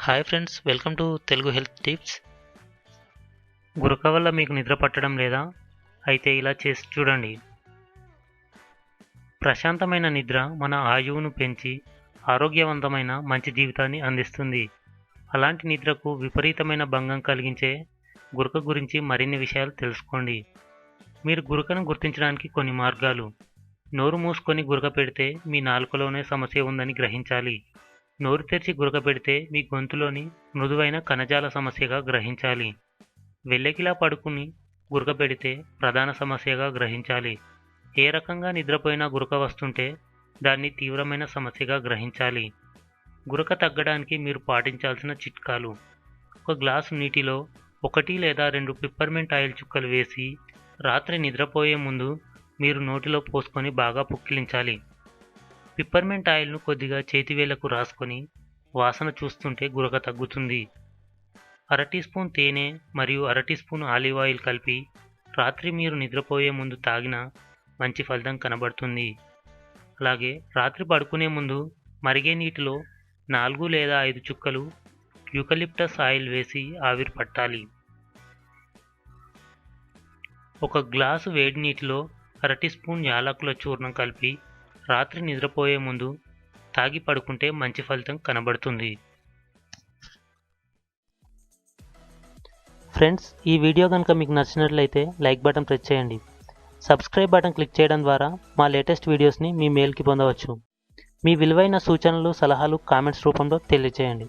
Hi friends, welcome to Telugu health tips. గురక వల్ల మీకు నిద్ర పట్టడం లేదా? అయితే ఇలా చేసి చూడండి. ప్రశాంతమైన నిద్ర మన ఆయువును పెంచి ఆరోగ్యవంతమైన మంచి జీవితాన్ని అందిస్తుంది. అలాంటి నిద్రకు విపరీతమైన భంగం కలిగించే గురక గురించి మరిన్ని విషయాలు తెలుసుకోండి. మీరు గురకను గుర్తించడానికి కొన్ని మార్గాలు. నోరు మూసుకొని గురక పెడితే మీ నాలుకలోనే సమస్య ఉందని గ్రహించాలి. నోరు తెరిచి గురక పెడితే మీ గొంతులోని మృదువైన కణజాల సమస్యగా గ్రహించాలి. వెల్లకిలా పడుకుని గురక పెడితే ప్రధాన సమస్యగా గ్రహించాలి. ఏ రకంగా నిద్రపోయినా గురక వస్తుంటే దాన్ని తీవ్రమైన సమస్యగా గ్రహించాలి. గురక తగ్గడానికి మీరు పాటించాల్సిన చిట్కాలు: ఒక గ్లాసు నీటిలో 1 లేదా 2 పిప్పర్మెంట్ ఆయిల్ చుక్కలు వేసి రాత్రి నిద్రపోయే ముందు మీరు నోటిలో పోసుకొని బాగా పుక్కిలించాలి. పిప్పర్మెంట్ ఆయిల్ను కొద్దిగా చేతివేళ్లకు రాసుకొని వాసన చూస్తుంటే గురక తగ్గుతుంది. 1/2 టీ స్పూన్ తేనె మరియు 1/2 టీ స్పూన్ ఆలివ్ ఆయిల్ కలిపి రాత్రి మీరు నిద్రపోయే ముందు తాగినా మంచి ఫలితం కనబడుతుంది. అలాగే రాత్రి పడుకునే ముందు మరిగే నీటిలో 4 లేదా 5 చుక్కలు యూకలిప్టస్ ఆయిల్ వేసి ఆవిరి పట్టాలి. ఒక గ్లాసు వేడి నీటిలో 1/2 టీ స్పూన్ యాలకుల చూర్ణం కలిపి రాత్రి నిద్రపోయే ముందు తాగి పడుకుంటే మంచి ఫలితం కనబడుతుంది. ఫ్రెండ్స్, ఈ వీడియో కనుక మీకు నచ్చినట్లయితే లైక్ బటన్ ప్రెస్ చేయండి. సబ్స్క్రైబ్ బటన్ క్లిక్ చేయడం ద్వారా మా లేటెస్ట్ వీడియోస్ని మీ మెయిల్కి పొందవచ్చు. మీ విలువైన సూచనలు, సలహాలు కామెంట్స్ రూపంలో తెలియజేయండి.